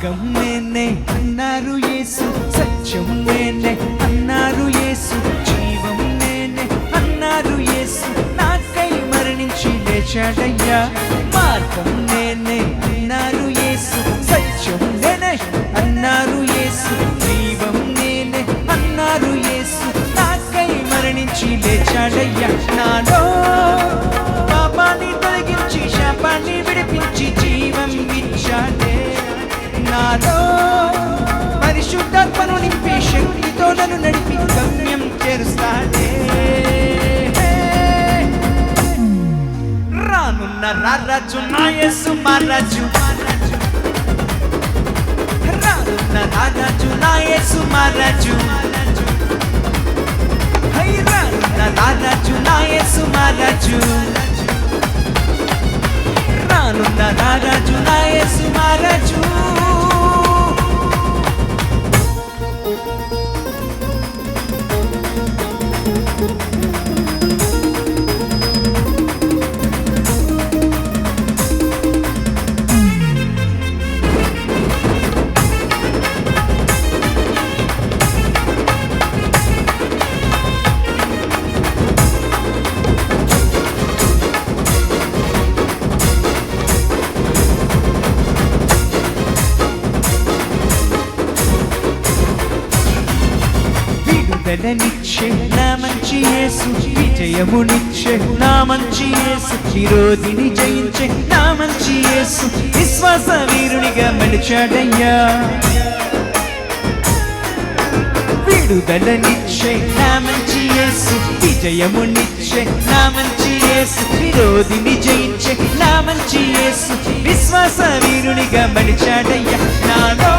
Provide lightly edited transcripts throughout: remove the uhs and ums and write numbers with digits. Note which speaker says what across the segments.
Speaker 1: మార్గం నేనే అన్నారు యేసు, సత్యం నేనే అన్నారు యేసు, జీవం నేనే అన్నారు యేసు, నాకై మరణించి లేచాడయ్యా. మార్గం నేనే అన్నారు యేసు, సత్యం నేనే అన్నారు యేసు, జీవం నేనే అన్నారు యేసు, నాకై మరణించి లేచాడయ్యా. నాలో పాపాన్ని తొలగించి శాపాన్ని విడిపించి జీవం ఇచ్చాడే. నాలో పరిశుద్ధాత్మను నింపి శక్తితో నన్ను నడిపి గమ్యం చేరుస్తాడే. రానున్న రారాజు నా యేసు మహారాజు, రానున్న రారాజు నా యేసు మహారాజు, రానున్న రారాజు నా యేసు మహారాజు, రానున్న రారాజు నా యేసు మహారాజు. విడుదలనిచ్చే నా మంచి యేసు, విజయమునిచ్చే నా మంచి యేసు, విరోధిని జయించే నా మంచి యేసు, విశ్వాస వీరునిగా మలిచాడయ్యా. విడుదలనిచ్చే నా మంచి యేసు, విజయమునిచ్చే నా మంచి యేసు, విరోధిని జయించే నా మంచి యేసు, విశ్వాస వీరునిగా మలిచాడయ్యా. నాలో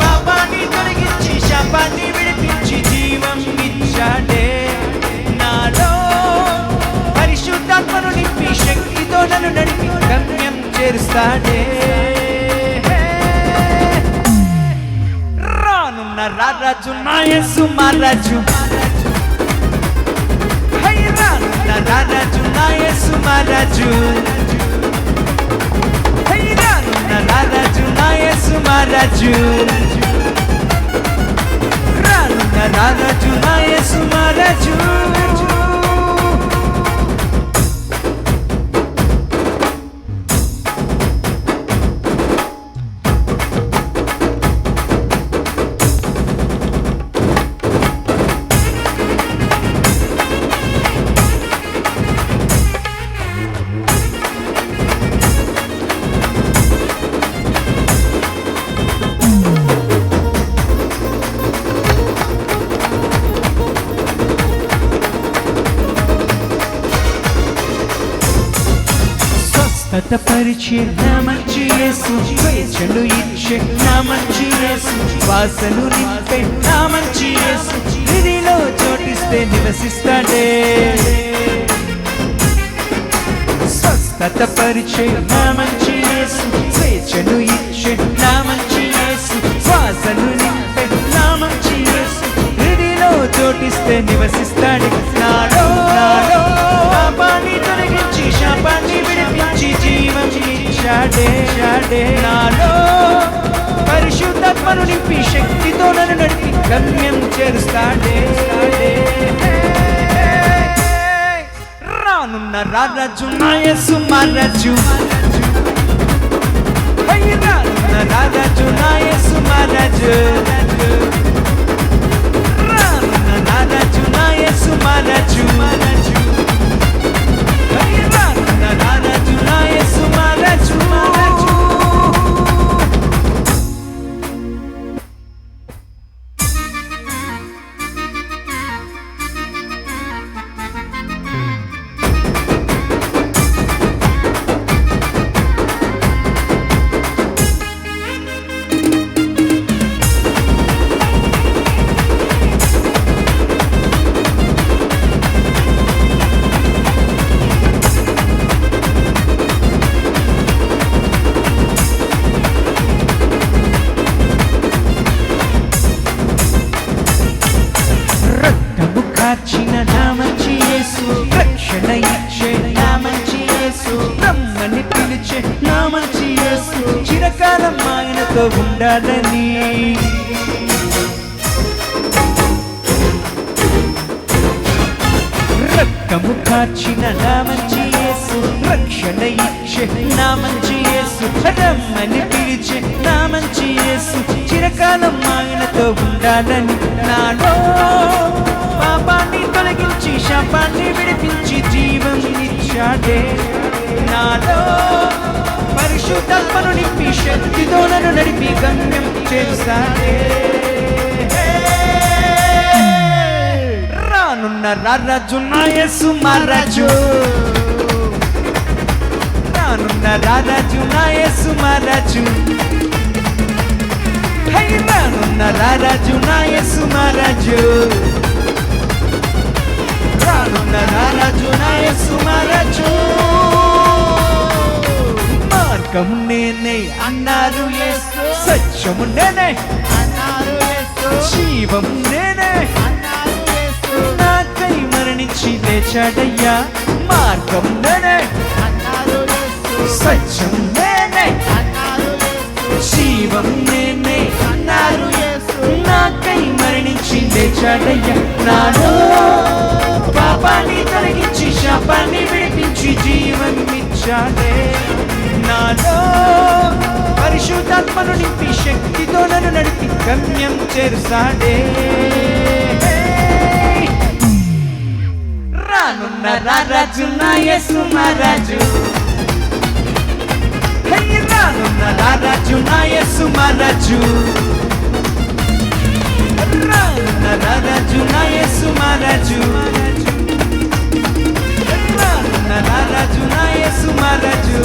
Speaker 1: పాపాన్ని తొలగించి శాపాన్ని విడిపించి జీవం ఇచ్చాడే. నాలో పరిశుద్ధాత్మను నింపి శక్తితో నన్ను నడిపి గమ్యం చేరుస్తాడే. రానున్న రారాజు నా యేసు మహారాజు, రానున్న రారాజు నా యేసు మహారాజు, రానున్న రారాజు నా యేసు మహారాజు, రానున్న రారాజు నా యేసు మహారాజు. స్వస్థతపరిచే నా మంచి యేసు, స్వేచ్ఛను ఇచ్చే నా మంచి యేసు, వాసను నింపే నా మంచి యేసు, హృదయలో చోటిస్తే నివసిస్తాడే. స్వస్థతపరిచే నా మంచి యేసు, స్వేచ్ఛను ఇచ్చే నా మంచి యేసు, వాసను నింపే నా మంచి యేసు, హృదయలో చోటిస్తే నివసిస్తాడే. నాలో పాపాన్ని తొలగించి శాపాన్ని విడిపించి జీవం ఇచ్చాడే. నాలో పరిశుద్ధాత్మను నింపి శక్తితో నన్ను నడిపి గమ్యం చేరుస్తాడే. రానున్న రారాజు నా యేసు మహారాజు, రానున్న రారాజు నా యేసు మహారాజు, రానున్న రారాజు నా యేసు మహారాజు, రానున్న రారాజు నా యేసు మహారాజు. నా మంచి యేసు చిరకాలం ఆయనతో ఉండాలని. రక్తము కార్చిన నా మంచి యేసు రక్షణ ఇచ్చే నా మంచి యేసు రమ్మని పిలిచే నా మంచి యేసు చిరకాలం ఆయనతో ఉండాలని. నాలో పాపాన్ని తొలగించి శాపాన్ని విడిపించి జీవం ఇచ్చాడే. నాలో పరిశుద్ధాత్మను నింపి శక్తితో నన్ను నడిపి గమ్యం చేశాడే. రానున్న రారాజు నా యేసు మహారాజు, రానున్న రారాజు నా యేసు మహారాజు, రానున్న రారాజు నా యేసు మహారాజు, రానున్న రారాజు నా యేసు మహారాజు. మార్గం నేనే అన్నారు యేసు, సత్యము నేనే అన్నారు యేసు, జీవం నేనే అన్నారు యేసు, నాకై మరణించి లేచాడయ్యా. మార్గం నేనే అన్నారు యేసు, సత్యం నేనే అన్నారు యేసు, జీవం నేనే అన్నారు యేసు, నాకై మరణించి లేచాడయ్యా. నాలో పాపాన్ని తొలగించి శాపాన్ని విడిపించి జీవం ఇచ్చాడే. నాలో పరిశుద్ధాత్మను నింపి శక్తితో నన్ను నడిపి గమ్యం చేరుస్తాడే. రానున్న రారాజు నా యేసు మహారాజు, రానున్న రారాజు నా యేసు మహారాజు, రానున్న రారాజు నా యేసు మహారాజు, రానున్న రారాజు నా యేసు మహారాజు.